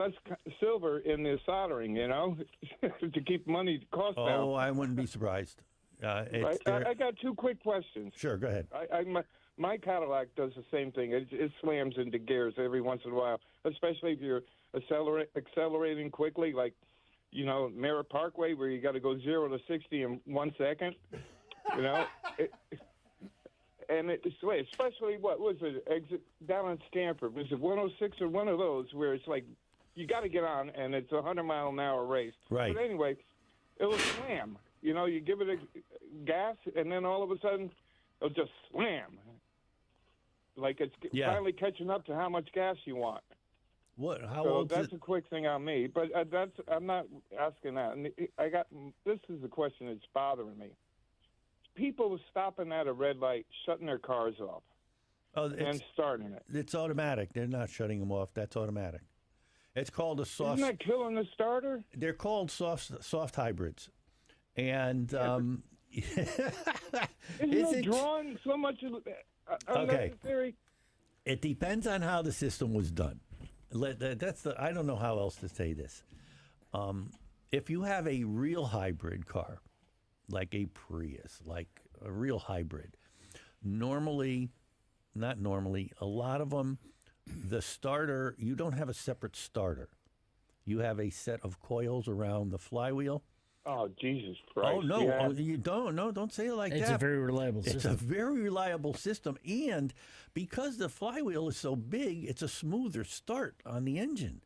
less silver in the soldering, to keep money cost down. Oh, I wouldn't be surprised. Right? I got two quick questions. Sure, go ahead. My Cadillac does the same thing. It slams into gears every once in a while, especially if you're accelerating quickly, like, Merritt Parkway, where you got to go 0 to 60 in 1 second. And especially what was it? Exit down in Stanford. Was it 106 or one of those where it's like you got to get on and it's a 100-mile-an-hour race? Right. But anyway, it'll slam. You give it a gas, and then all of a sudden it'll just slam, like it's finally catching up to how much gas you want. What? How so old? That's a quick thing on me, but I'm not asking that. And this is the question that's bothering me. People stopping at a red light, shutting their cars off, and starting it. It's automatic. They're not shutting them off. That's automatic. It's called a soft. Isn't that killing the starter? They're called soft hybrids, and isn't it drawing so much unnecessary? It depends on how the system was done. I don't know how else to say this. If you have a real hybrid car, like a Prius, like a real hybrid, not normally, a lot of them, the starter, you don't have a separate starter. You have a set of coils around the flywheel. Oh, Jesus Christ. Oh, no, you don't. No, don't say it like that. It's a very reliable system. It's a very reliable system. And because the flywheel is so big, it's a smoother start on the engine.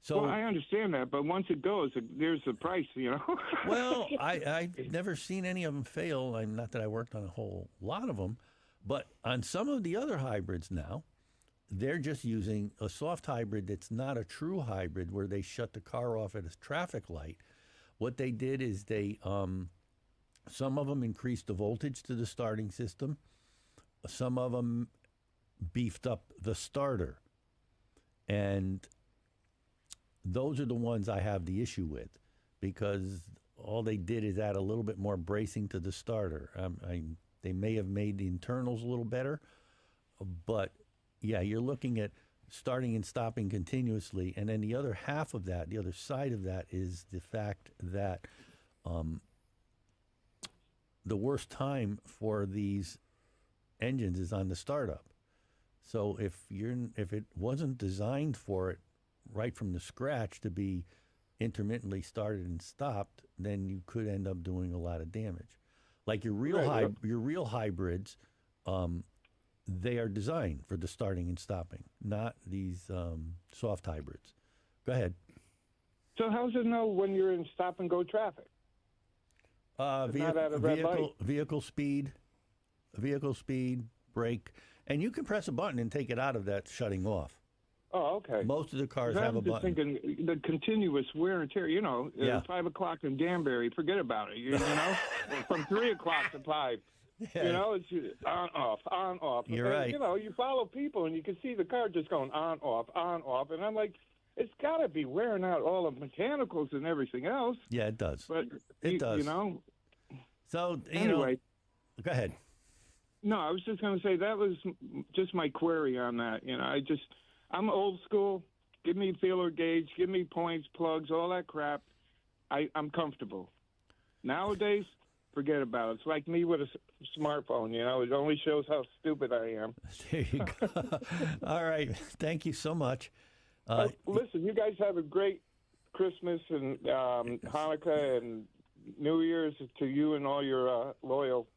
So, I understand that, but once it goes, there's the price, Well, I've never seen any of them fail. Not that I worked on a whole lot of them, but on some of the other hybrids now, they're just using a soft hybrid that's not a true hybrid where they shut the car off at a traffic light. What they did is some of them increased the voltage to the starting system. Some of them beefed up the starter. And those are the ones I have the issue with because all they did is add a little bit more bracing to the starter. They may have made the internals a little better, but yeah, you're looking at starting and stopping continuously. And then the other half of that, the other side of that is the fact that the worst time for these engines is on the startup. So if it wasn't designed for it right from the scratch to be intermittently started and stopped, then you could end up doing a lot of damage. Like your real hybrids, they are designed for the starting and stopping, not these soft hybrids. Go ahead. So how does it know when you're in stop and go traffic? Vehicle speed, brake, and you can press a button and take it out of that shutting off. Oh, okay. Most of the cars have a button. I'm just thinking the continuous wear and tear, 5 o'clock in Danbury, forget about it, from 3 o'clock to 5. Yeah. It's on, off. You're right. You follow people and you can see the car just going on, off. And I'm like, it's got to be wearing out all the mechanicals and everything else. Yeah, it does. But it does. So, anyway. Go ahead. No, I was just going to say that was just my query on that. I'm old school. Give me feeler gauge, give me points, plugs, all that crap. I'm comfortable. Nowadays, forget about it. It's like me with a smartphone, It only shows how stupid I am. There you go. All right. Thank you so much. Listen, you guys have a great Christmas and Hanukkah and New Year's to you and all your loyal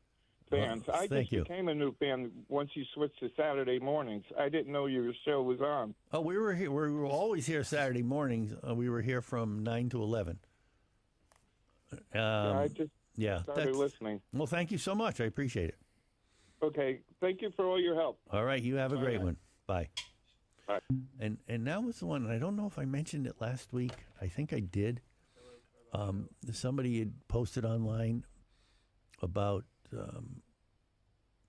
fans. I just became a new fan once you switched to Saturday mornings. I didn't know your show was on. Oh, we were here. We were always here Saturday mornings. We were here from 9 to 11. I just started listening. Well, thank you so much. I appreciate it. Okay. Thank you for all your help. All right. You have a great one. Bye. Bye. And now was the one, I don't know if I mentioned it last week. I think I did. Somebody had posted online about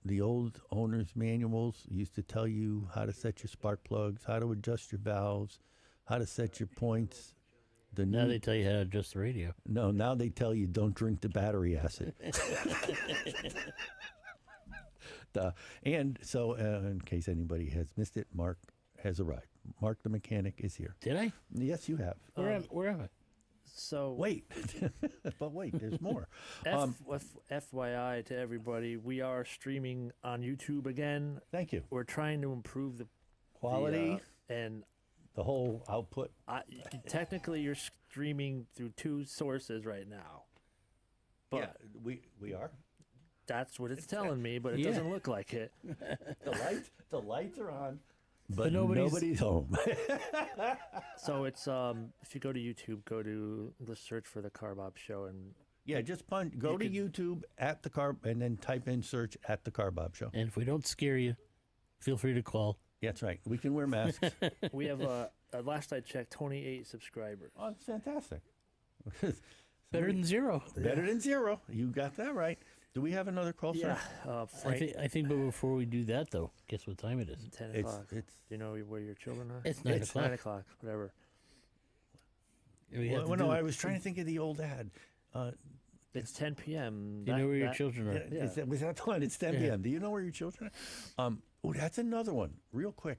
the old owner's manuals used to tell you how to set your spark plugs, how to adjust your valves, how to set your points. Now they tell you how to adjust the radio. No, now they tell you don't drink the battery acid. And so, in case anybody has missed it, Mark has arrived. Mark the mechanic is here. Did I? Yes, you have. Where am I? So Wait, but wait, there's more. FYI to everybody, we are streaming on YouTube again. Thank you. We're trying to improve the Quality, and the whole output. technically you're streaming through two sources right now. But Yeah, we are. that's what it's telling me, but it doesn't look like it. The lights are on, but nobody's- nobody's home. So it's if you go to YouTube, go to the search for the CarBob Show, and Yeah, just go to YouTube at the car and then type in search at the CarBob Show. And if we don't scare you, feel free to call. That's right. We can wear masks. we have last I checked, 28 subscribers. Oh, that's fantastic. Better than zero. Better than zero. You got that right. Do we have another call, Yeah, sir? Frank, I think, but before we do that, though, guess what time it is? 10 It's o'clock. Do you know where your children are? It's 9 It's o'clock. 9 o'clock, whatever. We have to well, no, do- I was trying to think of the old ad. It's 10 p.m. Do you know where your children are? Yeah. Was that the one? It's 10 p.m. Do you know where your children are? That's another one. Real quick,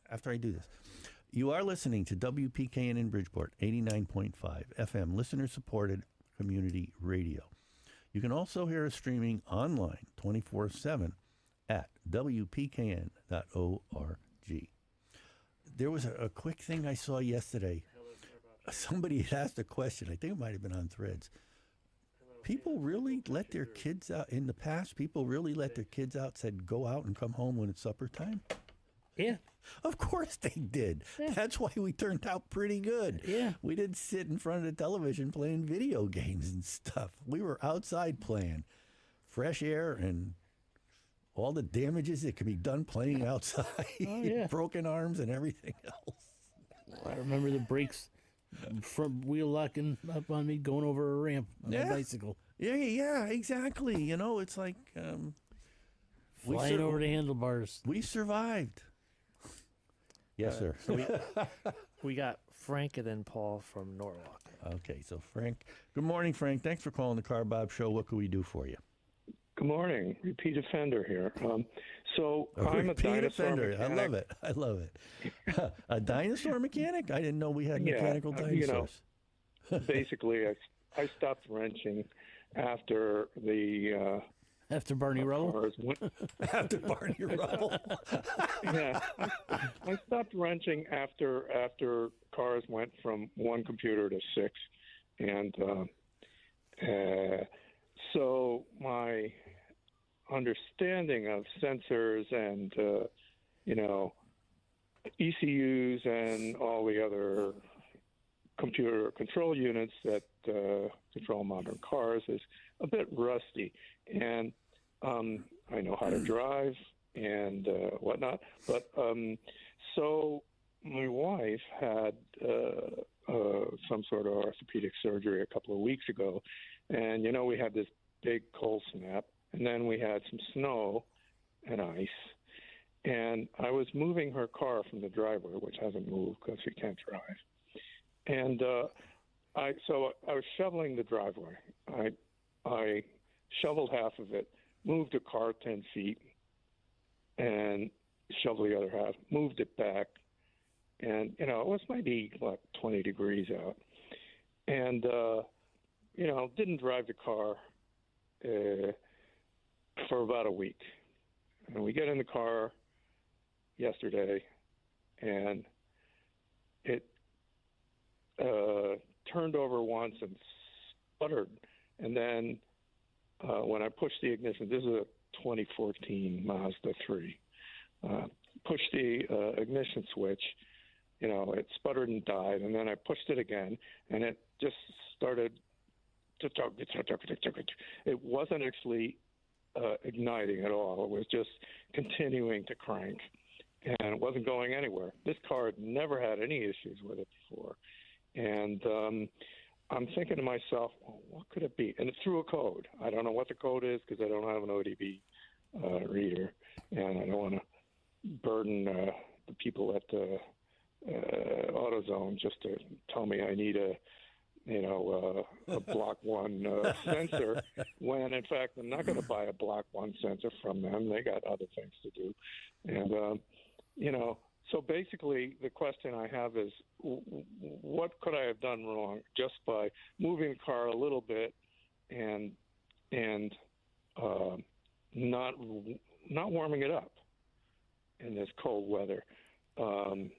after I do this. You are listening to WPKN in Bridgeport, 89.5 FM, listener-supported community radio. You can also hear us streaming online 24/7 at WPKN.org. There was a quick thing I saw yesterday. Somebody had asked a question. I think it might have been on Threads. People really let their kids out in the past. People really let their kids out. Said go out and come home when it's supper time. Yeah. Of course they did. That's why we turned out pretty good. Yeah. We didn't sit in front of the television playing video games and stuff. We were outside playing, fresh air and all the damages that can be done playing outside. Oh, yeah. Broken arms and everything else. I remember the brakes, front wheel locking up on me going over a ramp on Yeah. a bicycle. Yeah, exactly. You know, it's like Flying over the handlebars. we survived. Yes, sir. So we got Frank and then Paul from Norwalk. Okay, so Frank. Good morning, Frank. Thanks for calling the CarBob Show. What can we do for you? Good morning. Repeat offender here. I'm a Repeat dinosaur offender. mechanic. I love it. A dinosaur mechanic? I didn't know we had Yeah, mechanical you know, dinosaurs. Basically, I stopped wrenching after the After Barney Rubble? cars went. After Barney Rubble. Yeah, I stopped wrenching after cars went from one computer to 6, and so my understanding of sensors and ECUs and all the other computer control units that control modern cars is a bit rusty, and I know how to drive and whatnot, but so my wife had some sort of orthopedic surgery a couple of weeks ago, and we had this big cold snap, and then we had some snow and ice, and I was moving her car from the driveway, which hasn't moved because she can't drive, and I was shoveling the driveway. I shoveled half of it, moved the car 10 feet, and shoveled the other half, moved it back, and it was maybe 20 degrees out, and didn't drive the car for about a week. And we get in the car yesterday, and it turned over once and sputtered. And then when I pushed the ignition, this is a 2014 Mazda 3, pushed the ignition switch, it sputtered and died. And then I pushed it again, and it just started to talk. It wasn't actually igniting at all. It was just continuing to crank, and it wasn't going anywhere. This car had never had any issues with it before. And I'm thinking to myself, well, what could it be? And it threw a code. I don't know what the code is because I don't have an ODB reader, and I don't want to burden the people at AutoZone just to tell me I need a Block 1 sensor, when in fact I'm not going to buy a Block 1 sensor from them. They got other things to do. And, So basically, the question I have is, what could I have done wrong just by moving the car a little bit and not warming it up in this cold weather? I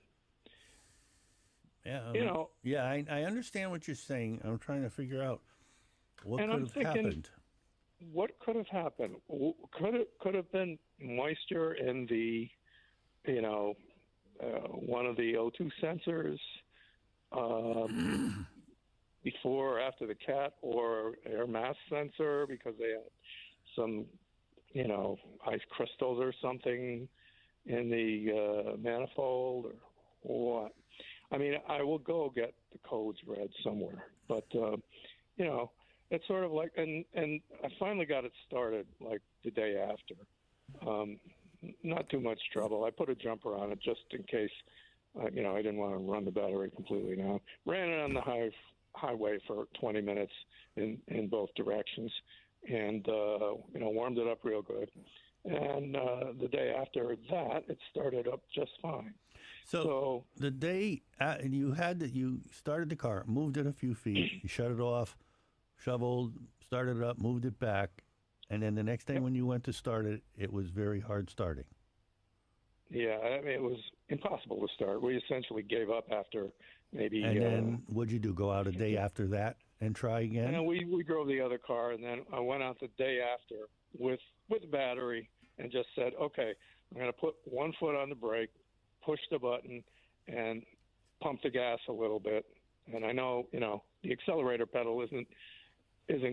understand what you're saying. I'm trying to figure out what And could I'm have thinking, happened. what could have happened? Could have been moisture in the, one of the O2 sensors before or after the cat, or air mass sensor because they had some, ice crystals or something in the manifold, or what? I mean, I will go get the codes read somewhere, but it's sort of like, and I finally got it started like the day after. Not too much trouble. I put a jumper on it just in case. I didn't want to run the battery completely down. Ran it on the highway for 20 minutes in both directions, and warmed it up real good. And the day after that, it started up just fine. So the day you started the car, moved it a few feet, you shut it off, shoveled, started it up, moved it back, and then the next day when you went to start it, it was very hard starting. Yeah, I mean, it was impossible to start. We essentially gave up after maybe. And then what'd you do? Go out a day after that and try again? And we drove the other car, and then I went out the day after with the battery and just said, okay, I'm going to put one foot on the brake, push the button, and pump the gas a little bit. And I know, the accelerator pedal isn't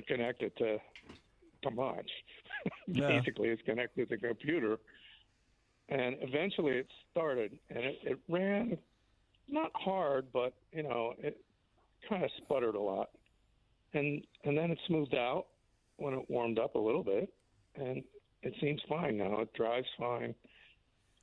connected to much. Yeah. Basically, it's connected to the computer. And eventually it started, and it ran not hard, but, it kind of sputtered a lot. And then it smoothed out when it warmed up a little bit, and it seems fine now. It drives fine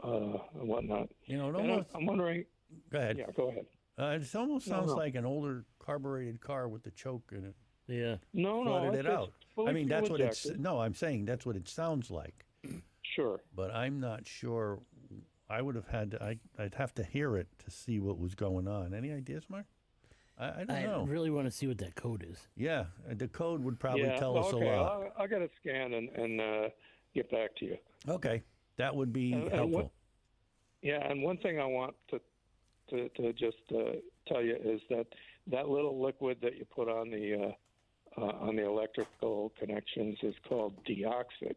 and whatnot. I'm wondering. Go ahead. Yeah, go ahead. It almost sounds like an older carbureted car with the choke in it. Yeah. Flooded it out. I mean, that's what it's. injected. No, I'm saying that's what it sounds like. Sure. But I'm not sure. I would have had to. I'd have to hear it to see what was going on. Any ideas, Mark? I don't know. I really want to see what that code is. Yeah, the code would probably tell us okay. a lot. I'll get a scan and get back to you. Okay, that would be And helpful. And one thing I want to just tell you is that little liquid that you put on the electrical connections is called deoxit,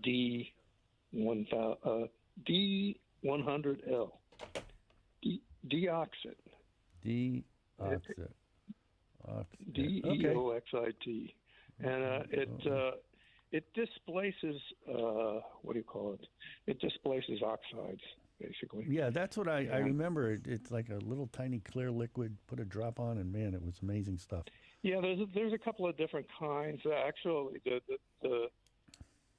D100L. Deoxit. Deoxit. DEOXIT. And it displaces what do you call it? It displaces oxides, basically. Yeah, that's what I remember. It's like a little tiny clear liquid. Put a drop on, and man, it was amazing stuff. Yeah, there's a couple of different kinds. Actually, the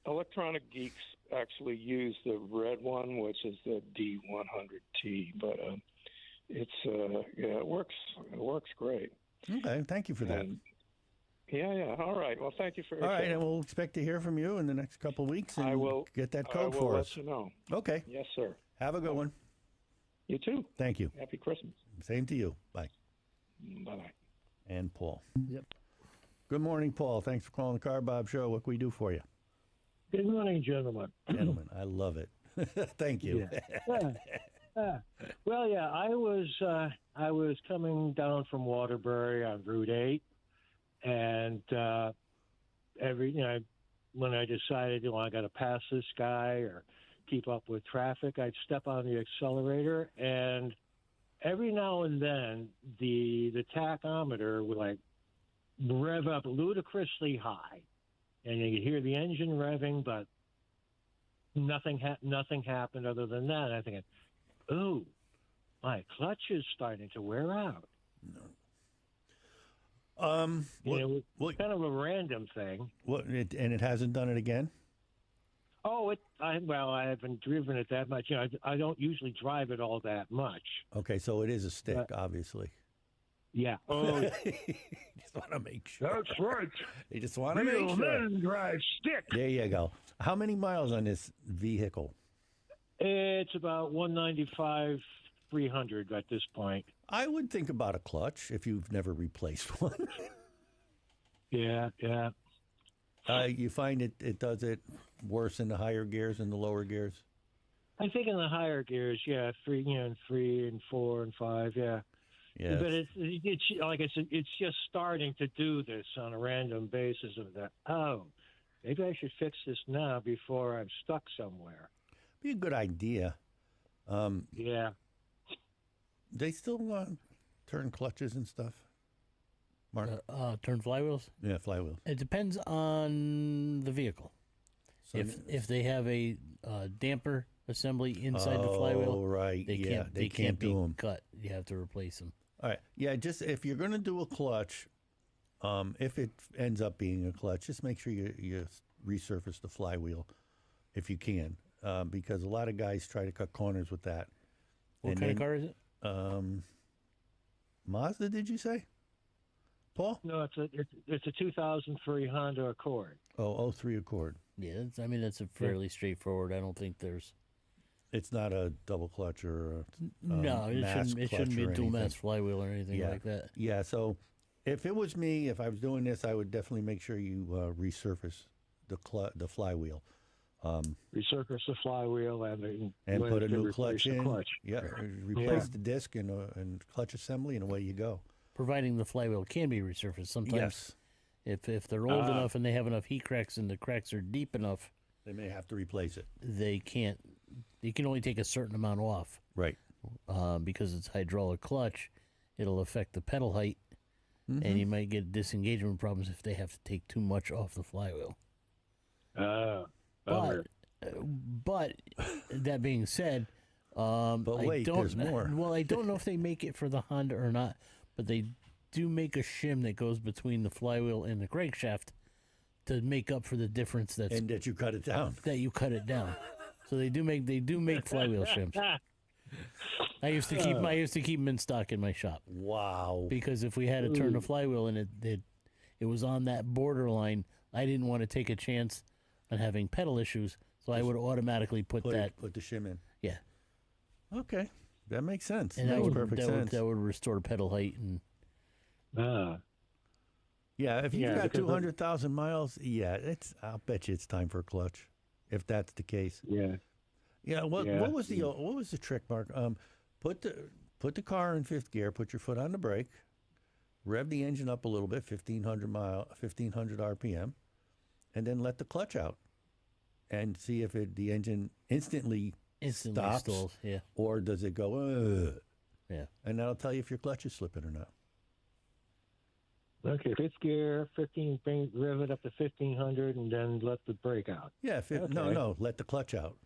electronic geeks actually use the red one, which is the D100T. But it works. It works great. Okay, thank you for that. Yeah. All right. Well, thank you for your All right, show. and we'll expect to hear from you in the next couple of weeks, and I will get that code I will for let us. you know. Okay. Yes, sir. Have a good one. You too. Thank you. Happy Christmas. Same to you. Bye. Bye-bye. And Paul. Yep. Good morning, Paul. Thanks for calling the CarBob Show. What can we do for you? Good morning, gentlemen. Gentlemen, I love it. Thank you. Well, yeah, I was coming down from Waterbury on Route 8, and when I decided, I got to pass this guy or keep up with traffic, I'd step on the accelerator, and every now and then the tachometer would like rev up ludicrously high, and you could hear the engine revving, but nothing happened other than that. And I'm thinking, ooh, my clutch is starting to wear out. It was kind of a random thing. And it hasn't done it again? Oh, I haven't driven it that much. I don't usually drive it all that much. Okay, so it is a stick, obviously. Yeah. Oh, just want to make sure. That's right. You just want to make Real sure. men drive stick. There you go. How many miles on this vehicle? It's about 195, 300 at this point. I would think about a clutch if you've never replaced one. Yeah. You find it does it worse in the higher gears and the lower gears? I think in the higher gears, yeah, 3 and 4 and 5, yeah. Yeah. But it's like I said, it's just starting to do this on a random basis of that. Oh, maybe I should fix this now before I'm stuck somewhere. Be a good idea. Yeah. They still turn clutches and stuff? Mark? Turn flywheels? Yeah, flywheels. It depends on the vehicle. So If they have a damper assembly inside the flywheel, right. they can't do be them. cut. You have to replace them. All right. Yeah, just if you're going to do a clutch, if it ends up being a clutch, just make sure you resurface the flywheel if you can, because a lot of guys try to cut corners with that. What kind of car is it? Mazda, did you say? Paul? No, it's a 2003 Honda Accord. Oh, 03 Accord. Yeah, that's a fairly straightforward. I don't think there's. It's not a double clutch or a No, it shouldn't be a dual mass flywheel or anything Yeah. like that. Yeah, so if it was me, if I was doing this, I would definitely make sure you resurface the flywheel. Resurface the flywheel and Put a new replace clutch the in. clutch. Yeah, replace the disc and clutch assembly, and away you go. Providing the flywheel can be resurfaced. Sometimes, Yes, if they're old enough and they have enough heat cracks and the cracks are deep enough, they may have to replace it. they can't. You can only take a certain amount off. Right. Because it's hydraulic clutch, it'll affect the pedal height, and you might get disengagement problems if they have to take too much off the flywheel. But that being said, wait, there's more. Well, I don't know if they make it for the Honda or not, but they do make a shim that goes between the flywheel and the crankshaft to make up for the difference And that you cut it down. that you cut it down. So they do make flywheel shims. I used to keep them in stock in my shop. Wow. Because if we had to turn the flywheel and it was on that borderline, I didn't want to take a chance on having pedal issues, so I would automatically put the shim in. Yeah. Okay, that makes sense. And Makes perfect sense. that would restore pedal height and. Yeah, if you've got 200,000 miles, I'll bet you it's time for a clutch, if that's the case. Yeah. Yeah. What was the trick, Mark? Put the car in fifth gear. Put your foot on the brake. Rev the engine up a little bit, 1,500 RPM, and then let the clutch out, and see if the engine instantly stops, stalls, yeah. Or does it go? Ugh? Yeah. And that'll tell you if your clutch is slipping or not. Okay, fifth gear, rev it up to 1,500, and then let the brake out. Yeah. No, let the clutch out.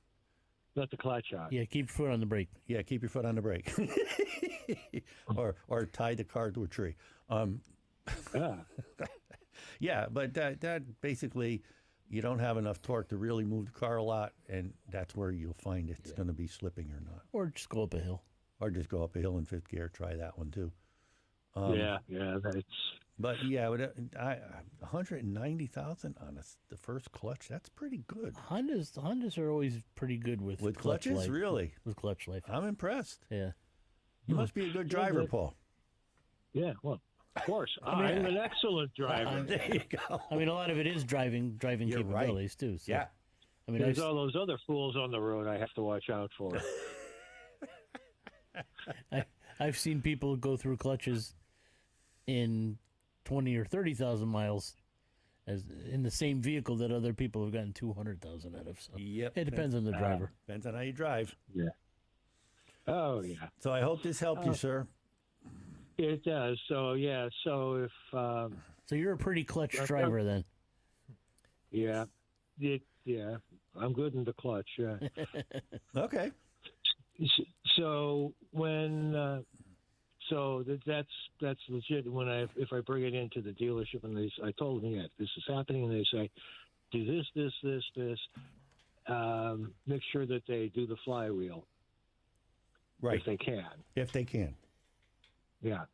Let the clutch out. Yeah, keep your foot on the brake. Yeah, keep your foot on the brake, or tie the car to a tree. Yeah, but that basically, you don't have enough torque to really move the car a lot, and that's where you'll find it's going to be slipping or not. Or just go up a hill. Or just go up a hill in fifth gear. Try that one too. That's. But yeah, 190,000 on the first clutch. That's pretty good. Hondas are always pretty good with clutches. Clutch life, really, with clutch life. I'm impressed. Yeah. You must be a good driver, Paul. Yeah, well, of course. I'm an excellent driver. There you go. I mean, a lot of it is driving You're capabilities right. too. So. Yeah. I mean, There's all those other fools on the road I have to watch out for. I've seen people go through clutches in 20 or 30,000 miles as in the same vehicle that other people have gotten 200,000 out of. So Yep. it depends on the driver. Depends on how you drive. Yeah. Oh, yeah. So I hope this helped you, sir. It does. So, yeah. So if... So you're a pretty clutch driver then. Yeah. Yeah. I'm good in the clutch, yeah. Okay. So when... So that's legit. If I bring it into the dealership and I told them, this is happening, and they say, do this. Make sure that they do the flywheel, Right. if they can. If they can. Yeah.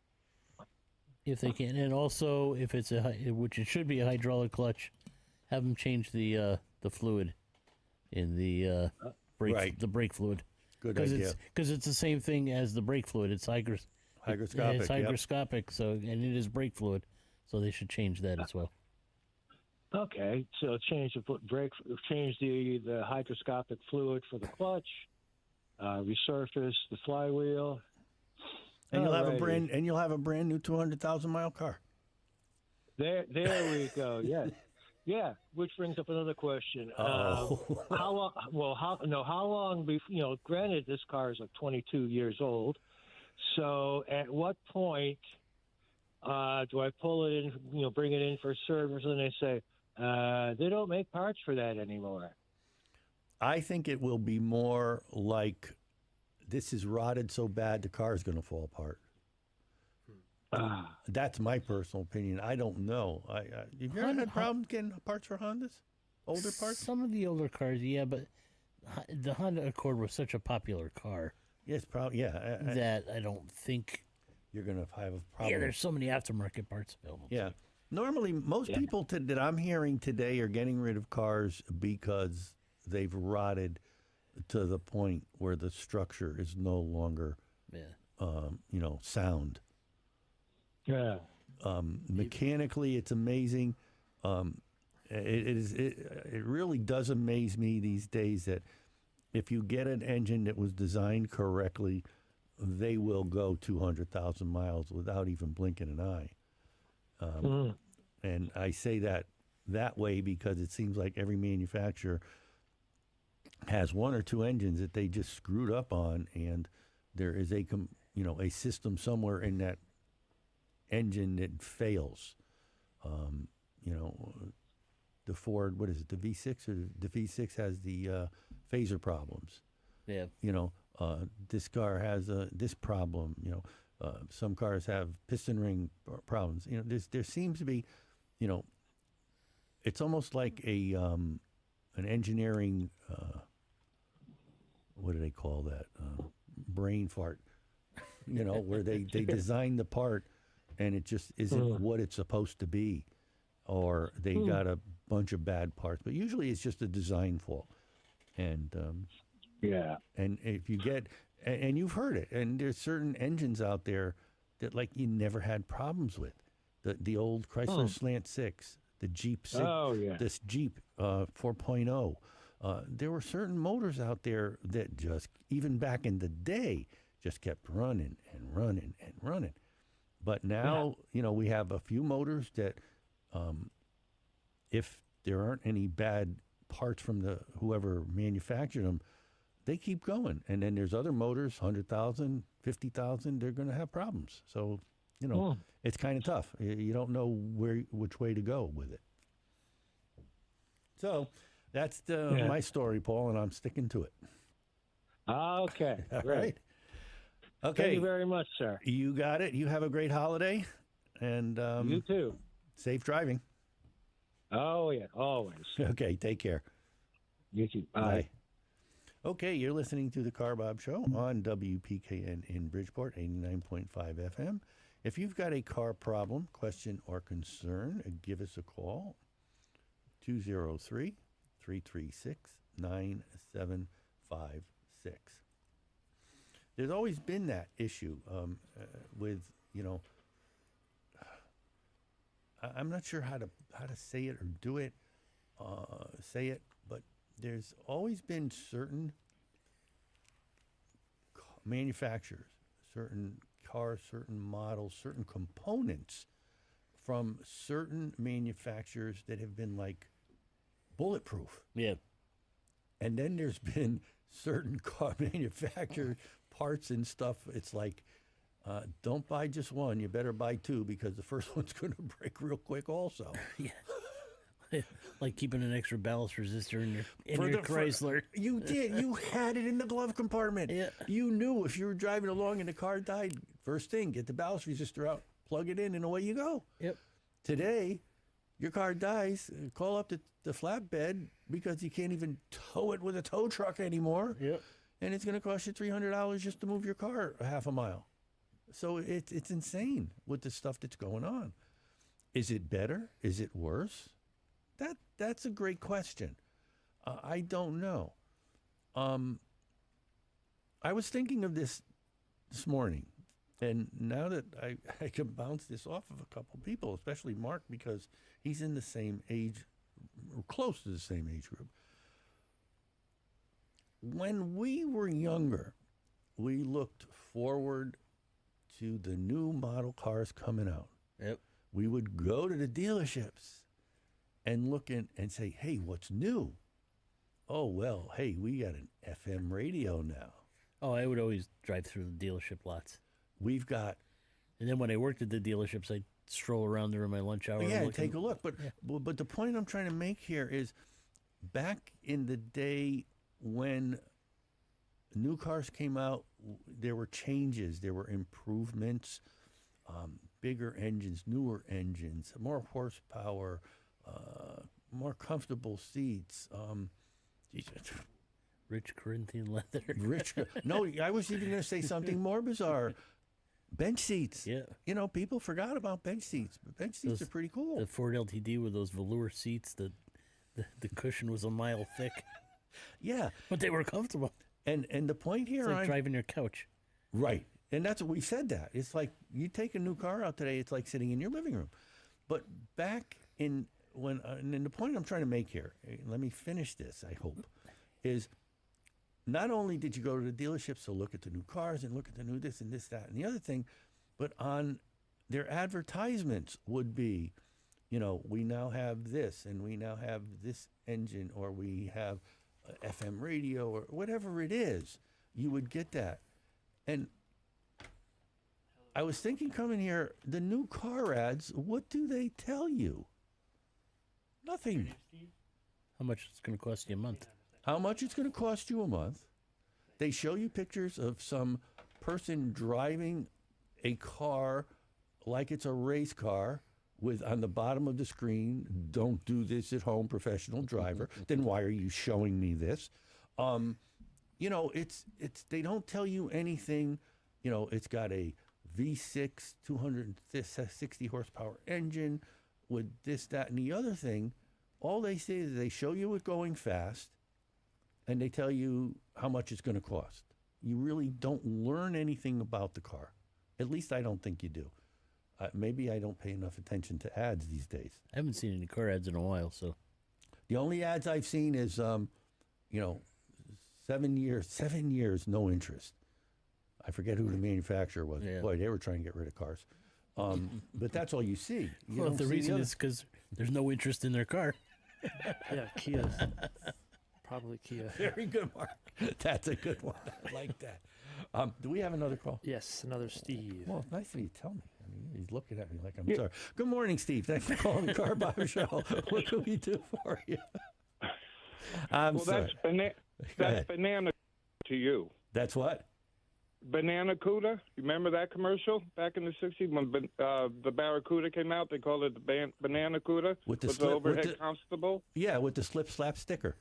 If they can, and also if it's which it should be a hydraulic clutch, have them change the fluid in the the brake fluid. Good idea. Because it's the same thing as the brake fluid. It's hygroscopic. It's hygroscopic, and it is brake fluid. So they should change that as well. Okay, so change the hydroscopic fluid for the clutch, resurface the flywheel, and you'll have a brand new 200,000-mile car. There we go. Yeah. Which brings up another question. How long? Granted, this car is like 22 years old. So, at what point do I pull it in? Bring it in for service, and they say they don't make parts for that anymore. I think it will be more like this is rotted so bad the car is going to fall apart. That's my personal opinion. I don't know. Have you ever had problems getting parts for Hondas? Older parts? Some of the older cars, yeah, but the Honda Accord was such a popular car. Yes, probably. Yeah, that I don't think you're going to have a problem. Yeah, there's so many aftermarket parts available. Yeah. Normally, most people that I'm hearing today are getting rid of cars because they've rotted to the point where the structure is no longer, sound. Yeah. Mechanically, it's amazing. It really does amaze me these days that if you get an engine that was designed correctly, they will go 200,000 miles without even blinking an eye. And I say that way because it seems like every manufacturer has one or two engines that they just screwed up on, and there is a system somewhere in that engine that fails. The Ford, what is it, the V6 or the V6 has the phaser problems. Yeah. This car has this problem. Some cars have piston ring problems. There seems to be, it's almost like an engineering, what do they call that? Brain fart. Where they design the part and it just isn't what it's supposed to be, or they got a bunch of bad parts. But usually it's just a design fault. And and if you get, and you've heard it, and there's certain engines out there that you never had problems with. The old Chrysler Slant 6, the Jeep 6, this Jeep 4.0. There were certain motors out there that just, even back in the day, just kept running and running and running. But now, we have a few motors that, if there aren't any bad parts from whoever manufactured them, they keep going. And then there's other motors, 100,000, 50,000, they're going to have problems. So, it's kind of tough. You don't know which way to go with it. So that's my story, Paul, and I'm sticking to it. Okay, All great. right. Okay. Thank you very much, sir. You got it. You have a great holiday. And you too. Safe driving. Oh, yeah, always. Okay, take care. You too. Bye. Okay, you're listening to the CarBob Show on WPKN in Bridgeport, 89.5 FM. If you've got a car problem, question, or concern, give us a call, 203-336-9756. There's always been that issue with, I'm not sure how to say it or do it, but there's always been certain manufacturers, certain cars, certain models, certain components from certain manufacturers that have been bulletproof. Yeah. And then there's been certain car manufacturer parts and stuff. It's don't buy just one. You better buy two because the first one's going to break real quick also. Yeah. Like keeping an extra ballast resistor in your Chrysler. You did. You had it in the glove compartment. Yeah. You knew if you were driving along and the car died, first thing, get the ballast resistor out, plug it in, and away you go. Yep. Today, your car dies, call up the flatbed because you can't even tow it with a tow truck anymore. Yep. And it's going to cost you $300 just to move your car a half a mile. So it's insane with the stuff that's going on. Is it better? Is it worse? That's a great question. I don't know. I was thinking of this morning, and now that I can bounce this off of a couple people, especially Mark, because he's in the same age, or close to the same age group. When we were younger, we looked forward to the new model cars coming out. Yep. We would go to the dealerships and look in and say, hey, what's new? Oh, well, hey, we got an FM radio now. Oh, I would always drive through the dealership lots. We've got... And then when I worked at the dealerships, I'd stroll around during my lunch hour. Yeah, take a look. But the point I'm trying to make here is back in the day when new cars came out, there were changes, there were improvements, bigger engines, newer engines, more horsepower, more comfortable seats. Rich Corinthian leather. No, I was even going to say something more bizarre. Bench seats. Yeah. You know, people forgot about bench seats, but bench seats are pretty cool. The Ford LTD with those velour seats, the cushion was a mile thick. Yeah. But they were comfortable. And the point here, it's like driving your couch. Right. And that's what we said that. It's like you take a new car out today, it's like sitting in your living room. But back in when, and the point I'm trying to make here, let me finish this, I hope, is not only did you go to the dealerships to look at the new cars and look at the new this and this, that, and the other thing, but on their advertisements would be, you know, we now have this and we now have this engine, or we have FM radio, or whatever it is, you would get that. And I was thinking coming here, the new car ads, what do they tell you? Nothing. How much it's going to cost you a month? How much it's going to cost you a month. They show you pictures of some person driving a car like it's a race car with on the bottom of the screen, don't do this at home, professional driver. Then why are you showing me this? You know, it's they don't tell you anything. You know, it's got a V6 260 horsepower engine with this, that, and the other thing. All they say is they show you it going fast, and they tell you how much it's going to cost. You really don't learn anything about the car. At least I don't think you do. Maybe I don't pay enough attention to ads these days. I haven't seen any car ads in a while, so. The only ads I've seen is, you know, 7 years, no interest. I forget who the manufacturer was. Yeah. Boy, they were trying to get rid of cars. But that's all you see. Well, the reason is because there's no interest in their car. Yeah, Kia's. Probably Kia. Very good, Mark. That's a good one. I like that. Do we have another call? Yes, another Steve. Well, it's nice of you to tell me. I mean, he's looking at me like I'm sorry. Good morning, Steve. Thanks for calling the CarBob Show. What can we do for you? I'm sorry. That's banana to you. That's what? Banana Cuda. You remember that commercial back in the 60s when the Barracuda came out? They called it the Banana Cuda With the overhead constable. Yeah, with the slap sticker.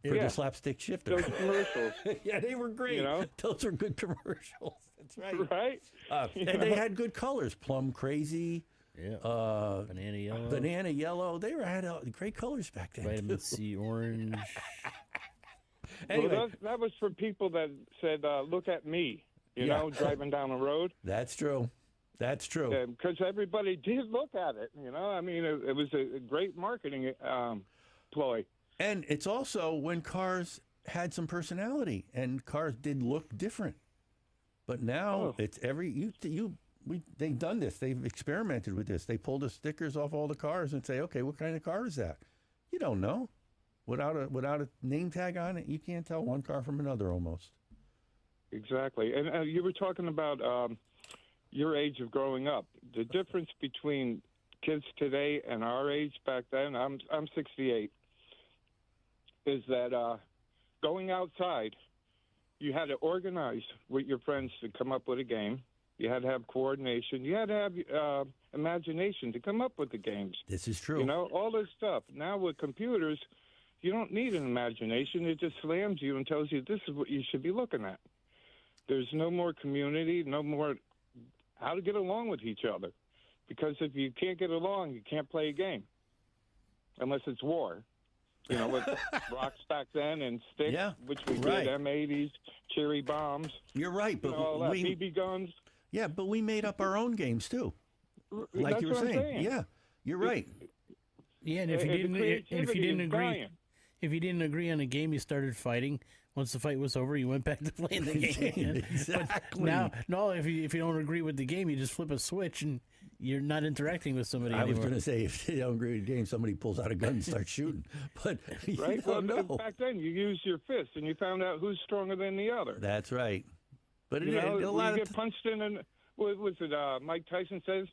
For the slapstick shifter. Those commercials. Yeah, they were great. You know? Those are good commercials. That's right. Right? And they had good colors. Plum Crazy. Yeah. Banana yellow. Banana yellow. They had great colors back then. Vitamin too. C orange. Anyway. Well, that was for people that said, look at me, you know, driving down the road. That's true. That's true. Because everybody did look at it, you know. I mean, it was a great marketing ploy. And it's also when cars had some personality and cars did look different. But now it's they've done this. They've experimented with this. They pull the stickers off all the cars and say, okay, what kind of car is that? You don't know. Without a name tag on it, you can't tell one car from another almost. Exactly. And you were talking about your age of growing up. The difference between kids today and our age back then, I'm 68, is that going outside, you had to organize with your friends to come up with a game. You had to have coordination. You had to have imagination to come up with the games. This is true. You know, all this stuff. Now with computers, you don't need an imagination. It just slams you and tells you this is what you should be looking at. There's no more community, no more how to get along with each other. Because if you can't get along, you can't play a game unless it's war. You know, with rocks back then and sticks, Yeah, which we right. did, M80s, cherry bombs, You're right, but all that, we BB guns. yeah, but we made up our own games too. Like That's you were what I'm saying. Yeah, you're right. Yeah, and if you The didn't, creativity is agree, dying. if you didn't agree on a game, you started fighting. Once the fight was over, you went back to playing the game again. Exactly. But now, if you don't agree with the game, you just flip a switch and you're not interacting with somebody I was anymore. going to say, if you don't agree with the game, somebody pulls out a gun and starts shooting. But you Right? don't Well, know. back then, you used your fist, and you found out who's stronger than the other. That's right. But You know, a when lot you of get punched in, and what was it? Mike Tyson says,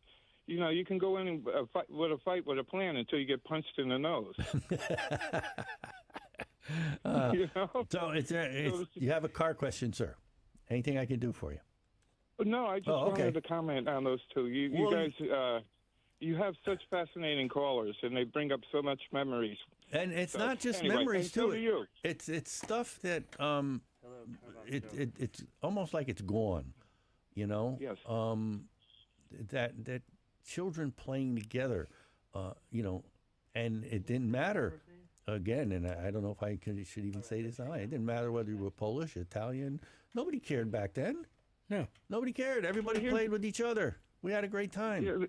you know, you can go in and fight with a plan until you get punched in the nose. You know? so you have a car question, sir. Anything I can do for you? No, I just okay. wanted to comment on those two. You Well, guys, you have such fascinating callers, and they bring up so much memories. And it's not just Anyway, memories and so too. do you. It's stuff that it's almost like it's gone. You know. Yes. That children playing together, you know, and it didn't matter. Again, and I don't know if I should even say this now. It didn't matter whether you were Polish, Italian. Nobody cared back then. No. Nobody cared. Everybody played with each other. We had a great time. Yeah,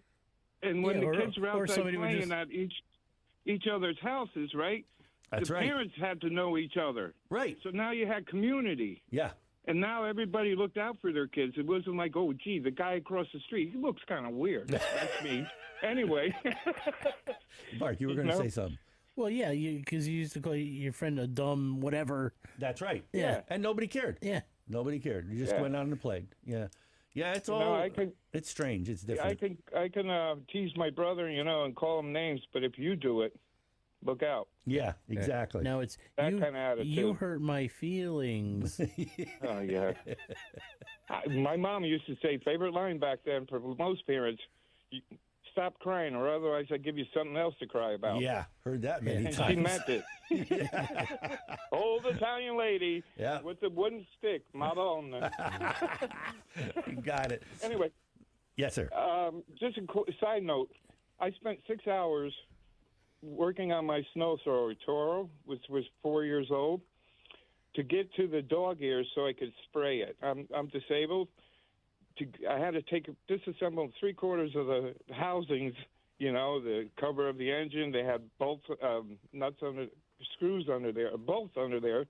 and when Yeah, the kids were or outside somebody would playing just- at each other's houses, right? That's the right. parents had to know each other. Right. So now you had community. Yeah. And now everybody looked out for their kids. It wasn't like, oh, gee, the guy across the street, he looks kind of weird. That's me. Anyway. Mark, you were going to say something. Well, yeah, because you used to call your friend a dumb whatever. That's right. Yeah. And nobody cared. Yeah. Nobody cared. You just Yeah. went on and played. Yeah. Yeah, it's You all. know, I can- it's strange. It's different. I can tease my brother, you know, and call him names, but if you do it, look out. Yeah, exactly. Now it's That you. kind of attitude. You hurt my feelings. Oh, yeah. My mom used to say, favorite line back then for most parents, stop crying or otherwise I give you something else to cry about. Yeah, heard that many And times. she meant it. Old Italian lady Yeah. with the wooden stick, Madonna. You got it. Anyway, Yes, sir. just a side note. I spent 6 hours working on my snow thrower, Toro, which was 4 years old, to get to the dog ears so I could spray it. I'm disabled. I had to disassemble 3/4 of the housings, you know, the cover of the engine. They had bolts, nuts screws under there, bolts under there.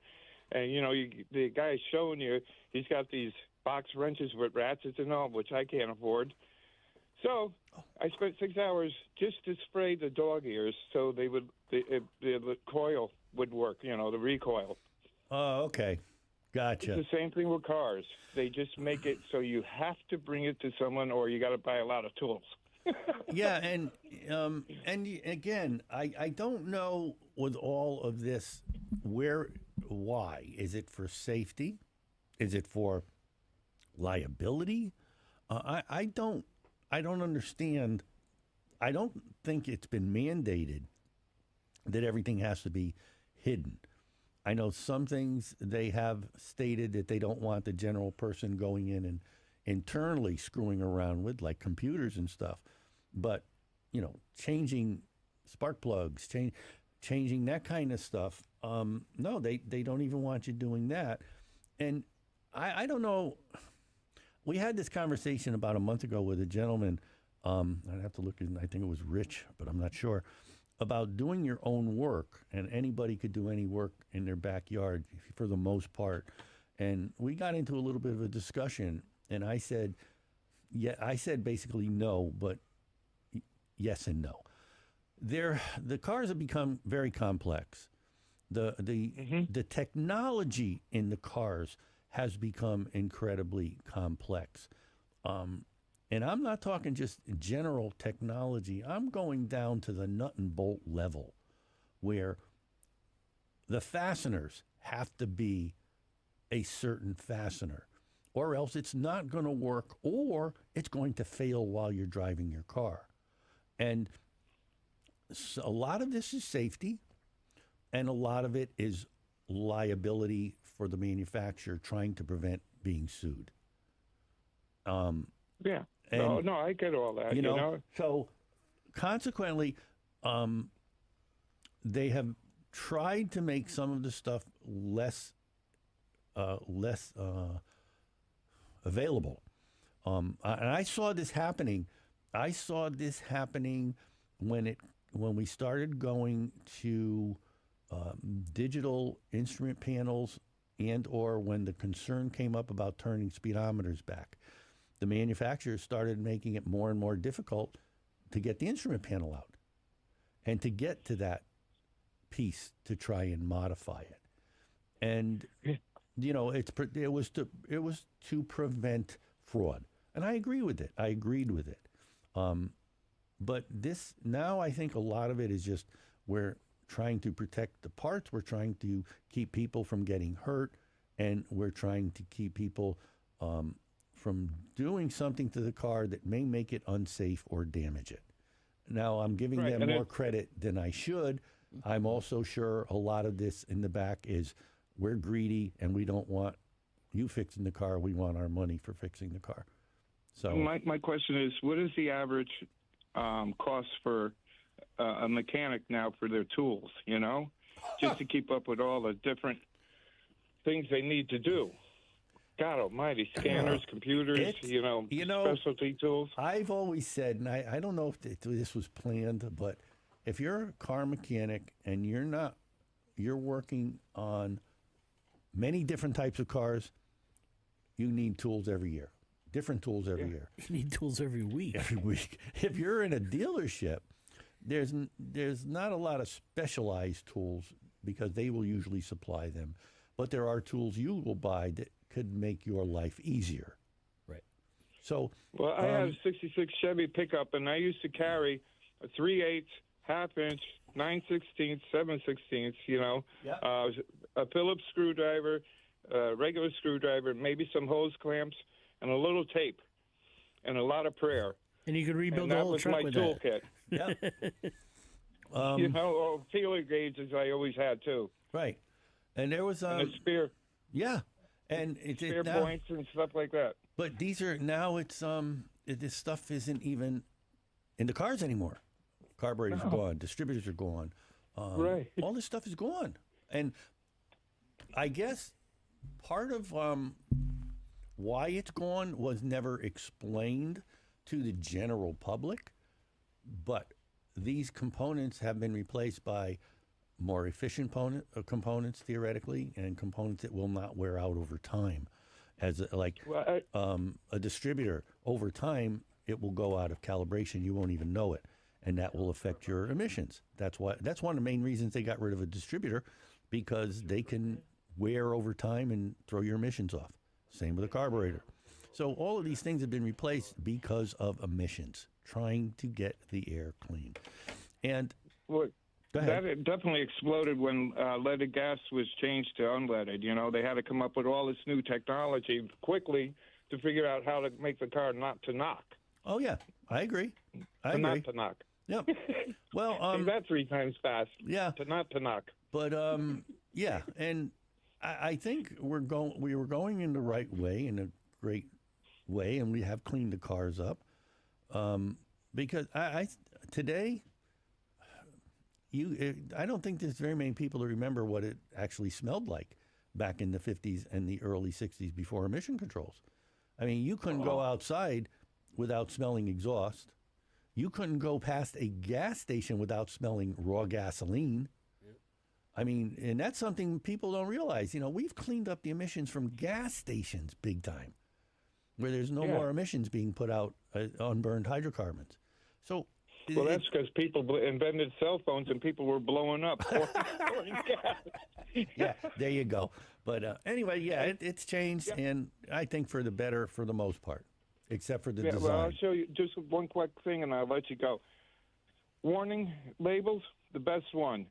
And, you know, the guy's showing you, he's got these box wrenches with ratchets and all, which I can't afford. So I spent 6 hours just to spray the dog ears so the coil would work, you know, the recoil. Oh, okay. Gotcha. It's the same thing with cars. They just make it so you have to bring it to someone or you got to buy a lot of tools. Yeah, and again, I don't know with all of this why. Is it for safety? Is it for liability? I don't understand. I don't think it's been mandated that everything has to be hidden. I know some things they have stated that they don't want the general person going in and internally screwing around with, like computers and stuff. But, you know, changing spark plugs, changing that kind of stuff, no, they don't even want you doing that. And I don't know. We had this conversation about a month ago with a gentleman. I'd have to look in, I think it was Rich, but I'm not sure, about doing your own work. And anybody could do any work in their backyard for the most part. And we got into a little bit of a discussion. And I said, basically no, but yes and no. The cars have become very complex. The technology in the cars has become incredibly complex. And I'm not talking just general technology. I'm going down to the nut and bolt level where the fasteners have to be a certain fastener, or else it's not going to work, or it's going to fail while you're driving your car. And so a lot of this is safety, and a lot of it is liability for the manufacturer trying to prevent being sued. Yeah. And, no, I get all that. You know, so consequently, they have tried to make some of the stuff less available. And I saw this happening. I saw this happening when we started going to digital instrument panels, and or when the concern came up about turning speedometers back. The manufacturers started making it more and more difficult to get the instrument panel out and to get to that piece to try and modify it. And you know, it was to prevent fraud, and I agree with it. I agreed with it. But this now, I think a lot of it is just we're trying to protect the parts. We're trying to keep people from getting hurt, and we're trying to keep people from doing something to the car that may make it unsafe or damage it. Now, I'm giving them more credit than I should. I'm also sure a lot of this in the back is we're greedy and we don't want you fixing the car. We want our money for fixing the car. So my question is, what is the average cost for a mechanic now for their tools, you know, just to keep up with all the different things they need to do? God almighty, scanners, computers, you know, specialty tools. I've always said, and I don't know if this was planned, but if you're a car mechanic and you're working on many different types of cars, you need tools every year, different tools every year. You need tools every week. Every week. If you're in a dealership, there's not a lot of specialized tools because they will usually supply them, but there are tools you will buy that could make your life easier. Right. So, well, I had a '66 Chevy pickup, and I used to carry a 3/8, half-inch, 9/16, 7/16. You know, a Phillips screwdriver, a regular screwdriver, maybe some hose clamps, and a little tape, and a lot of prayer. And you could rebuild the whole truck with that. That was my toolkit. Yeah. You know, or feeler gauges I always had too. Right. And there was and a spear. Yeah. And spear points and stuff like that. But these are now this stuff isn't even in the cars anymore. Carburetors are gone, distributors are gone. Right. All this stuff is gone. And I guess part of why it's gone was never explained to the general public, but these components have been replaced by more efficient components, theoretically, and components that will not wear out over time. As a distributor, over time, it will go out of calibration. You won't even know it, and that will affect your emissions. That's one of the main reasons they got rid of a distributor, because they can wear over time and throw your emissions off. Same with a carburetor. So all of these things have been replaced because of emissions, trying to get the air clean. And that definitely exploded when leaded gas was changed to unleaded. You know, they had to come up with all this new technology quickly to figure out how to make the car not to knock. Oh, yeah, I agree. I agree. Not to knock. Yep. Well, see, that's 3 times fast. Yeah. To not to knock. But yeah, and I think we were going in the right way, in a great way, and we have cleaned the cars up. Because today, I don't think there's very many people who remember what it actually smelled like back in the 50s and the early 60s before emission controls. I mean, you couldn't go outside without smelling exhaust. You couldn't go past a gas station without smelling raw gasoline. I mean, and that's something people don't realize. You know, we've cleaned up the emissions from gas stations big time, where there's no more emissions being put out, unburned hydrocarbons. So, well, that's because people invented cell phones and people were blowing up. Yeah, there you go. But anyway, it's changed, and I think for the better for the most part, except for the design. Well, I'll show you just one quick thing, and I'll let you go. Warning labels, the best one.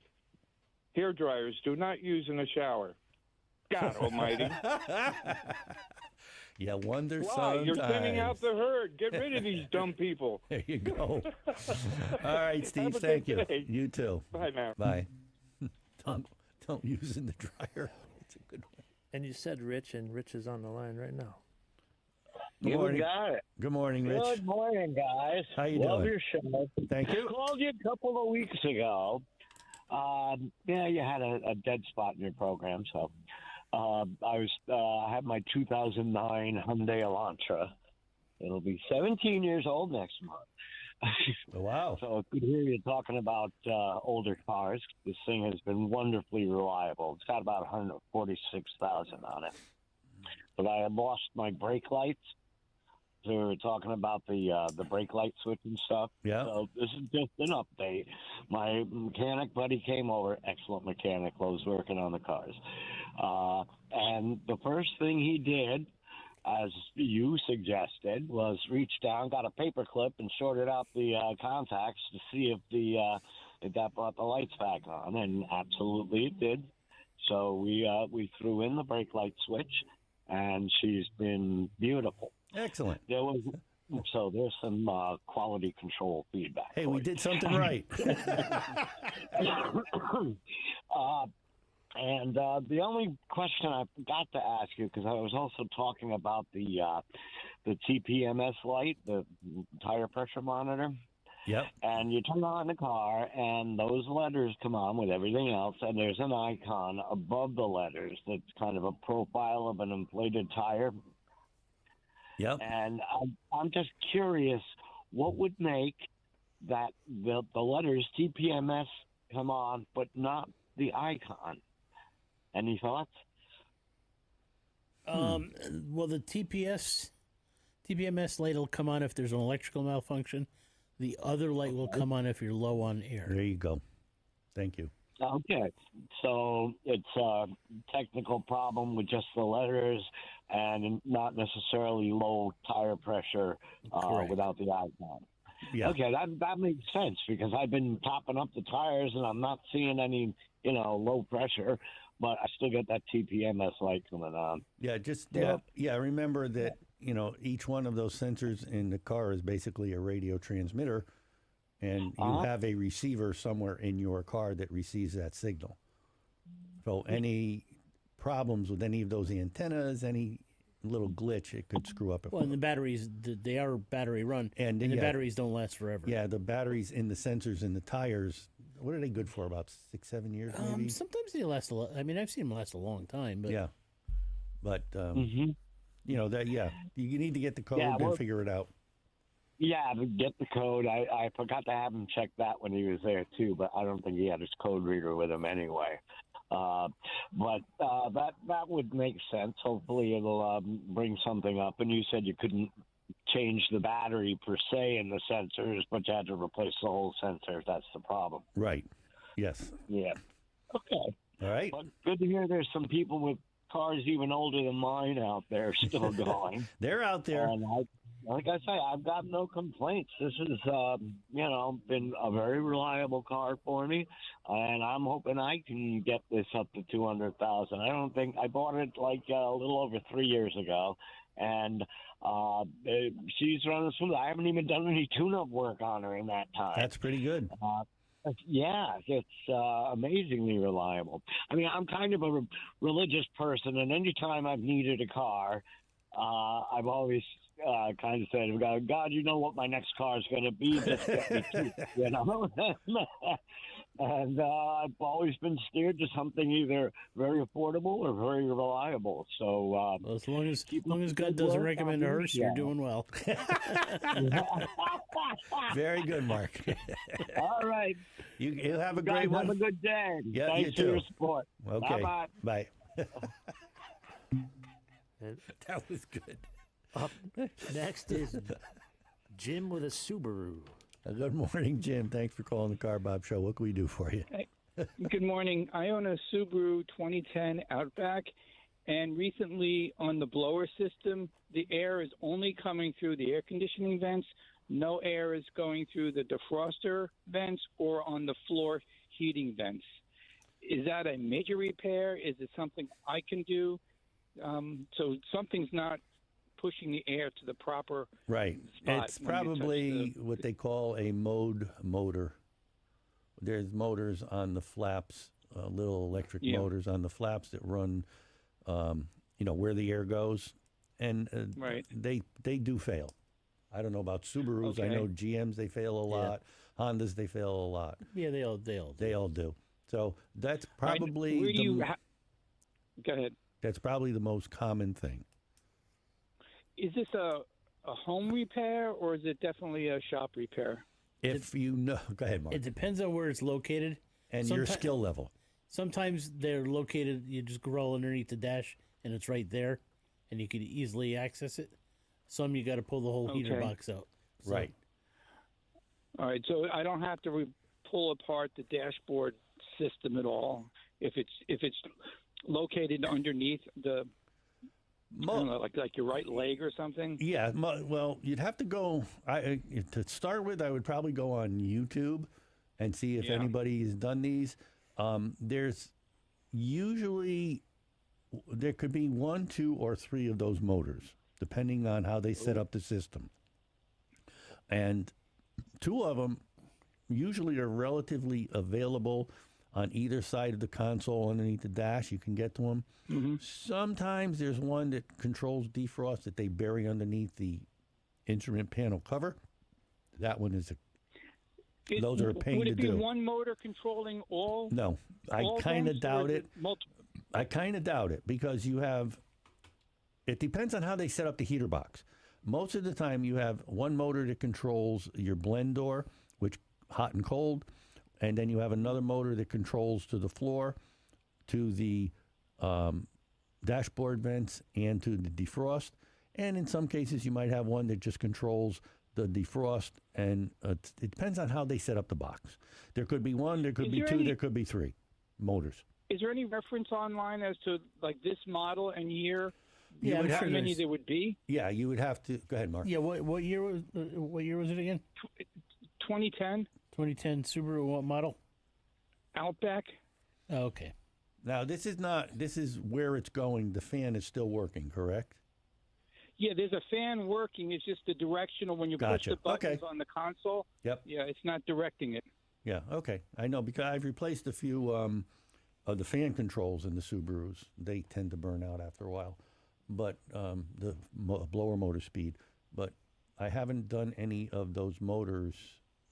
Hair dryers, do not use in the shower. God almighty. Yeah, wonder Why? sometimes. You're thinning out the herd. Get rid of these dumb people. There you go. All right, Steve, thank you. Day. You too. Bye now. Bye. Don't use in the dryer. It's a good one. And you said Rich, and Rich is on the line right now. Good morning. You got it. Good morning, Rich. Good morning, guys. How you Love doing? your show. Thank you. I called you a couple of weeks ago Yeah, you had a dead spot in your program. So I had my 2009 Hyundai Elantra. It'll be 17 years old next month. Oh, wow. So good to hear you talking about older cars. This thing has been wonderfully reliable. It's got about 146,000 on it. But I had lost my brake lights. So we were talking about the brake light switch and stuff. Yeah. So this is just an update. My mechanic buddy came over, excellent mechanic, was working on the cars. And the first thing he did, as you suggested, was reach down, got a paper clip, and sorted out the contacts to see if that brought the lights back on, and absolutely it did. So we threw in the brake light switch, and she's been beautiful. Excellent. So there's some quality control feedback. Hey, we did something right. And the only question I forgot to ask you, because I was also talking about the TPMS light, the tire pressure monitor. Yep. And you turn on the car, and those letters come on with everything else, and there's an icon above the letters that's kind of a profile of an inflated tire. Yep. And I'm just curious, what would make that the letters TPMS come on, but not the icon? Any thoughts? Well, the TPMS light will come on if there's an electrical malfunction. The other light will come on if you're low on air. There you go. Thank you. Okay, so it's a technical problem with just the letters and not necessarily low tire pressure without the icon. Yeah. Okay, that makes sense because I've been topping up the tires and I'm not seeing any, low pressure, but I still get that TPMS light coming on. Yeah, remember that, each one of those sensors in the car is basically a radio transmitter, and you have a receiver somewhere in your car that receives that signal. So any problems with any of those antennas, any little glitch, it could screw up. Well, and the batteries, they are battery run, and the batteries don't last forever. Yeah, the batteries in the sensors in the tires, what are they good for? About 6-7 years, maybe? Sometimes they last a lot. I mean, I've seen them last a long time. But yeah. But, you need to get the code and figure it out. Yeah, to get the code. I forgot to have him check that when he was there, too, but I don't think he had his code reader with him anyway. But that would make sense. Hopefully it'll bring something up. And you said you couldn't change the battery per se in the sensors, but you had to replace the whole sensor. That's the problem. Right. Yes. Yeah. Okay. All right. Well, good to hear there's some people with cars even older than mine out there still going. They're out there. And like I say, I've got no complaints. This has, been a very reliable car for me, and I'm hoping I can get this up to 200,000. I bought it like a little over 3 years ago, and she's running smooth. I haven't even done any tune-up work on her in that time. That's pretty good. Yeah, it's amazingly reliable. I mean, I'm kind of a religious person, and anytime I've needed a car, I've always kind of said, God, you know what my next car is going to be. Just get me to, And I've always been steered to something either very affordable or very reliable. So well, as long as God doesn't recommend a hearse, you're doing well. Very good, Mark. All right. You have a great one. Have a good day. Yeah, Thanks for your support. Okay. Bye-bye. Bye. That was good. Up next is Jim with a Subaru. Good morning, Jim. Thanks for calling the CarBob Show. What can we do for you? Good morning. I own a Subaru 2010 Outback, and recently on the blower system, the air is only coming through the air conditioning vents. No air is going through the defroster vents or on the floor heating vents. Is that a major repair? Is it something I can do? So something's not pushing the air to the proper spot. It's probably what they call a mode motor. There's motors on the flaps, little electric motors on the flaps that run, where the air goes, and they do fail. I don't know about Subarus. Okay. I know GMs, they fail a lot. Hondas, they fail a lot. Yeah, they all do. So that's probably Where do you go ahead. that's probably the most common thing. Is this a home repair or is it definitely a shop repair? If you know, go ahead, Mark, It depends on where it's located. and your skill level. Sometimes they're located, you just roll underneath the dash and it's right there and you can easily access it. Some you got to pull the whole heater Okay. box out. So, Right. All right, so I don't have to pull apart the dashboard system at all if it's located underneath the I don't know, like your right leg or something. Yeah, well, you'd have to go. To start with, I would probably go on YouTube and see if anybody's done these. There's usually there could be 1, 2, or 3 of those motors, depending on how they set up the system. And 2 of them usually are relatively available on either side of the console underneath the dash. You can get to them. Mm-hmm. Sometimes there's one that controls defrost that they bury underneath the instrument panel cover. That one is those are a pain Would to it be do. one motor controlling all? No, I all kind those, of or doubt is it. multiple? I kind of doubt it because you have, it depends on how they set up the heater box. Most of the time you have one motor that controls your blend door, which hot and cold, and then you have another motor that controls to the floor, to the dashboard vents, and to the defrost. And in some cases you might have one that just controls the defrost, and it depends on how they set up the box. There could be 1, there could be 2, there could be 3 motors. Is there any reference online as to like this model and year? Yeah, I'm how sure many there's- there would be? Yeah, you would have to go ahead, Mark. Yeah, what year was it again? 2010 2010 Subaru what model? Outback. Oh, okay. Now this is where it's going. The fan is still working, correct? Yeah, there's a fan working. It's just the directional when you Gotcha. push the buttons Okay. on the console. Yep. Yeah, it's not directing it. Yeah, okay. I know because I've replaced a few of the fan controls in the Subarus. They tend to burn out after a while, but the blower motor speed. But I haven't done any of those motors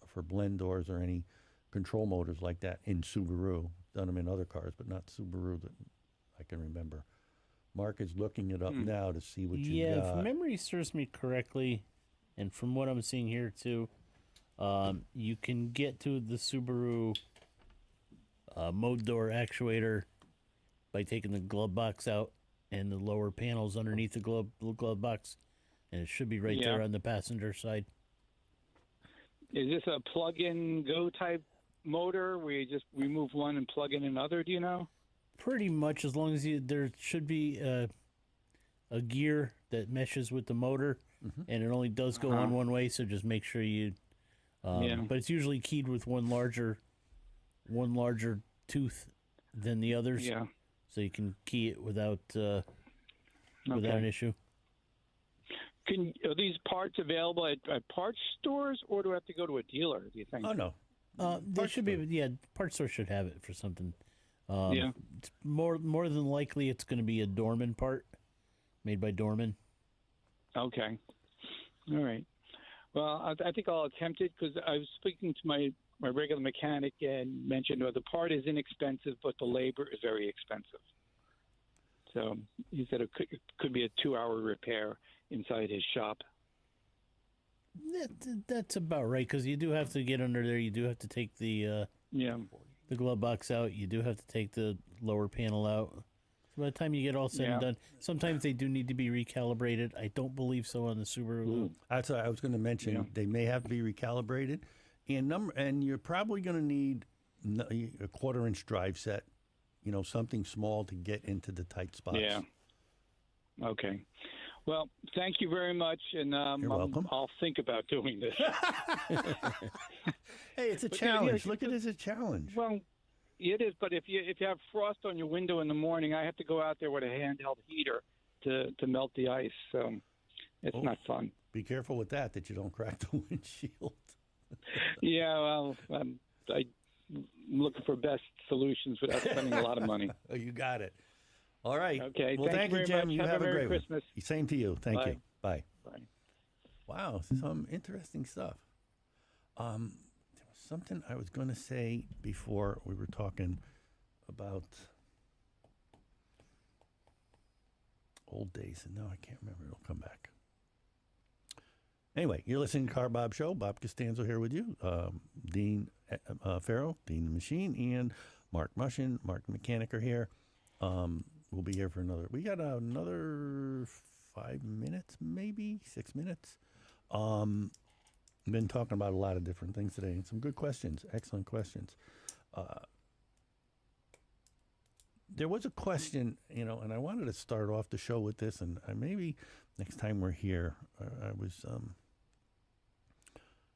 for blend doors or any control motors like that in Subaru. Done them in other cars, but not Subaru that I can remember. Mark is looking it up now to see what you got. Yeah, if memory serves me correctly, and from what I'm seeing here too, you can get to the Subaru mode door actuator by taking the glove box out and the lower panels underneath the glove box, and it should be right there on the passenger side. Is this a plug-in go type motor where you just remove one and plug in another? Do you know? Pretty much, as long as there should be a gear that meshes with the motor, and it only does go on one way. So just make sure you. But it's usually keyed with one larger tooth than the others. Yeah. So you can key it without an issue. Are these parts available at parts stores, or do I have to go to a dealer? Do you think? Oh no, There should be, parts store should have it for something. Yeah. It's more than likely it's going to be a Dorman part, made by Dorman. Okay. All right. Well, I think I'll attempt it because I was speaking to my regular mechanic and mentioned the part is inexpensive, but the labor is very expensive. So he said it could be a 2-hour repair inside his shop. That's about right, because you do have to get under there. You do have to take the glove box out. You do have to take the lower panel out. So by the time you get all said and done, sometimes they do need to be recalibrated. I don't believe so on the Subaru. That's what I was going to mention. Yeah. They may have to be recalibrated, and you're probably going to need a 1/4-inch drive set. Something small to get into the tight spots. Yeah. Okay. Well, thank you very much, and You're welcome. I'll think about doing this. Hey, it's a challenge. Look at it as a challenge. Well, it is, but if you have frost on your window in the morning, I have to go out there with a handheld heater to melt the ice. So it's not fun. Be careful with that you don't crack the windshield. Yeah, well, I'm looking for best solutions without spending a lot of money. Oh, you got it. All right. Okay. Well, thank you, very Jim. much. You have a Merry great Christmas. one. Same to you. Thank Bye. you. Bye. Bye. Wow, some interesting stuff. There was something I was going to say before we were talking about old days, and now I can't remember. It'll come back. Anyway, you're listening to CarBob Show. Bob Costanzo here with you. Dean Farrow, Dean the Machine, and Mark Mushin, Mark the Mechanic are here. We'll be here for we got another 5 minutes, maybe 6 minutes. Been talking about a lot of different things today, and some good questions, excellent questions. There was a question, and I wanted to start off the show with this, and maybe next time we're here, I was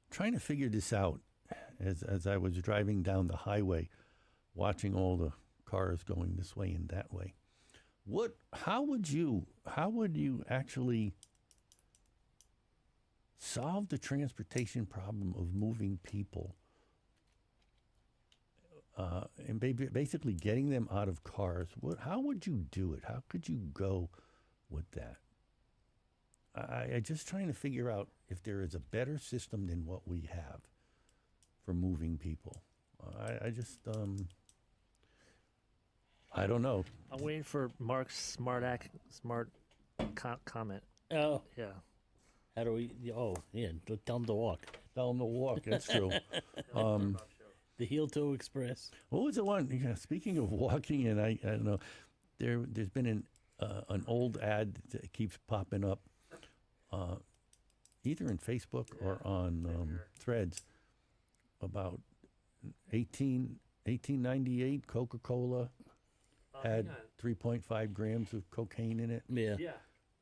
trying to figure this out as I was driving down the highway, watching all the cars going this way and that way. How would you actually solve the transportation problem of moving people and basically getting them out of cars? How would you do it? How could you go with that? I just trying to figure out if there is a better system than what we have for moving people. I don't know. I'm waiting for Mark's smart comment. Oh, Yeah. how do we? Oh, yeah. Tell them to walk. Tell them to walk. That's true. The Heel Toe Express. What was the one? Speaking of walking, and I don't know, there's been an old ad that keeps popping up, either in Facebook or on Threads, about 1898 Coca-Cola had 3.5 grams of cocaine in it. Yeah. Yeah.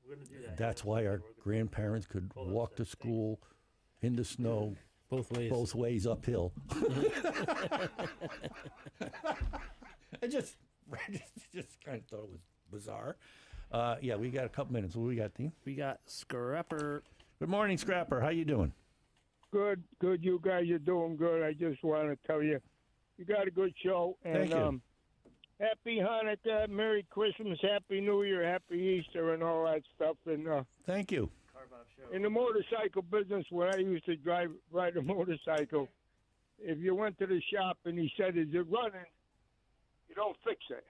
We're going to do that. That's why our grandparents could walk to school in the snow Both ways uphill. I just kind of thought it was bizarre. Yeah, we got a couple minutes. What do we got, Dean? We got Scrapper. Good morning, Scrapper. How you doing? Good. You guys are doing good. I just want to tell you, you got a good show. And, Thank you. Happy Hanukkah, Merry Christmas, Happy New Year, Happy Easter, and all that stuff. And Thank you. in the motorcycle business, when I used to ride a motorcycle, if you went to the shop and he said, "Is it running?" you don't fix it.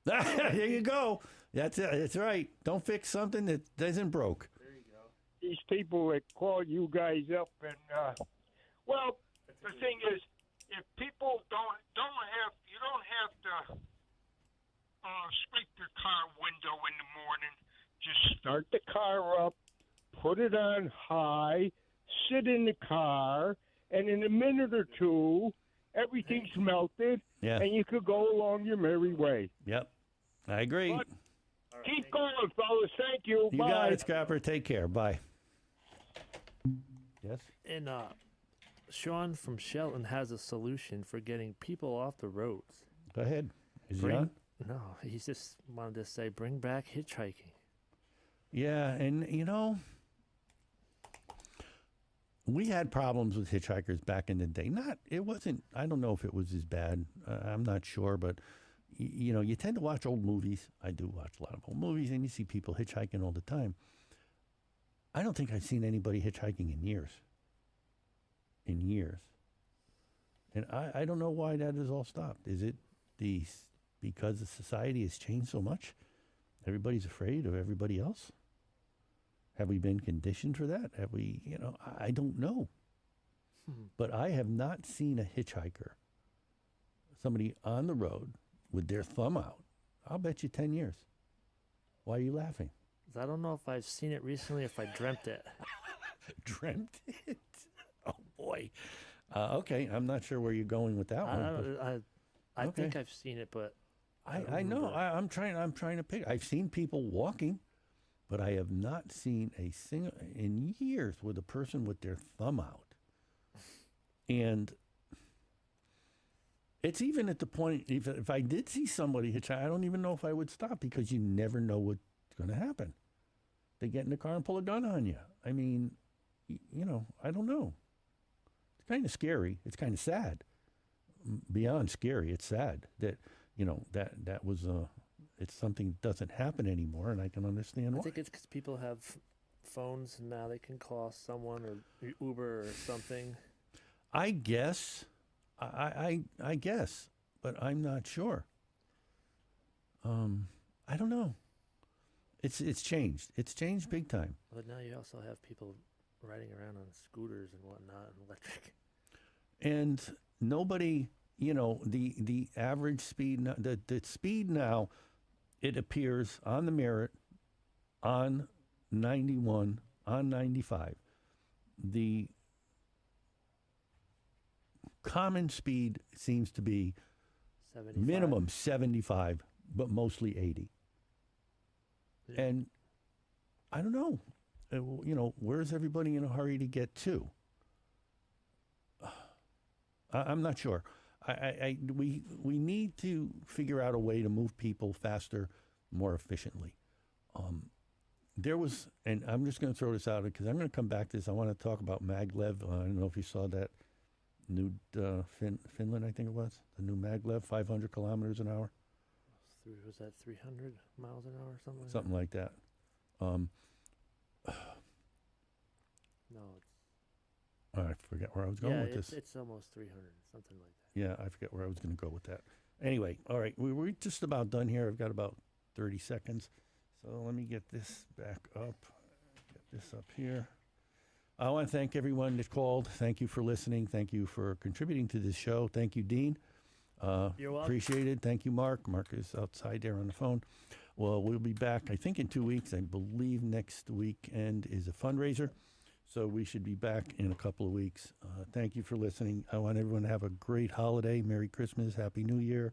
There you go. That's it. That's right. Don't fix something that isn't broke. These people that call you guys up and well, the thing is, if people don't have to scrape your car window in the morning, just start the car up, put it on high, sit in the car, and in a minute or two, everything's melted, and you could go along your merry way. Yep. I agree. But keep going, fellas. Thank you. You Bye. got it, Scrapper. Take care. Bye. Yes? And Sean from Shelton has a solution for getting people off the roads. Go ahead. Is he on? No, he just wanted to say, bring back hitchhiking. Yeah, and we had problems with hitchhikers back in the day. I don't know if it was as bad. I'm not sure, but you tend to watch old movies. I do watch a lot of old movies, and you see people hitchhiking all the time. I don't think I've seen anybody hitchhiking in years. And I don't know why that has all stopped. Is it because the society has changed so much? Everybody's afraid of everybody else? Have we been conditioned for that? Have we, I don't know. But I have not seen a hitchhiker, somebody on the road with their thumb out. I'll bet you 10 years. Why are you laughing? I don't know if I've seen it recently, if I dreamt it. Dreamt it? Oh, boy. Okay, I'm not sure where you're going with that one. I think I've seen it, but I know. I'm trying to pick. I've seen people walking, but I have not seen a single in years with a person with their thumb out. And it's even at the point, if I did see somebody hitchhike, I don't even know if I would stop, because you never know what's going to happen. They get in the car and pull a gun on you. I mean, I don't know. It's kind of scary. It's kind of sad. Beyond scary, it's sad that, that was it's something that doesn't happen anymore, and I can understand why. I think it's because people have phones and now they can call someone or Uber or something. I guess I guess, but I'm not sure. I don't know. It's changed. It's changed big time. But now you also have people riding around on scooters and whatnot and electric. And nobody, the average speed, the speed now, it appears on the merit, on 91, on 95. The common speed seems to be 75. minimum 75, but mostly 80. Yeah. And I don't know, where's everybody in a hurry to get to? I'm not sure. We need to figure out a way to move people faster, more efficiently. There was, and I'm just going to throw this out because I'm going to come back to this. I want to talk about maglev. I don't know if you saw that new Finland, I think it was, the new maglev, 500 kilometers an hour. Was that 300 miles an hour or something? Something like that. No, it's I forget where I was going with this. It's almost 300, something like that. Yeah, I forget where I was going to go with that. Anyway, all right, we're just about done here. I've got about 30 seconds. So let me get this back up. Get this up here. I want to thank everyone that called. Thank you for listening. Thank you for contributing to this show. Thank you, Dean. You're welcome. Appreciate it. Thank you, Mark. Mark is outside there on the phone. Well, we'll be back, I think, in 2 weeks. I believe next weekend is a fundraiser. So we should be back in a couple of weeks. Thank you for listening. I want everyone to have a great holiday. Merry Christmas, Happy New Year,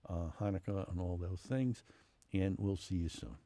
Hanukkah, and all those things. And we'll see you soon.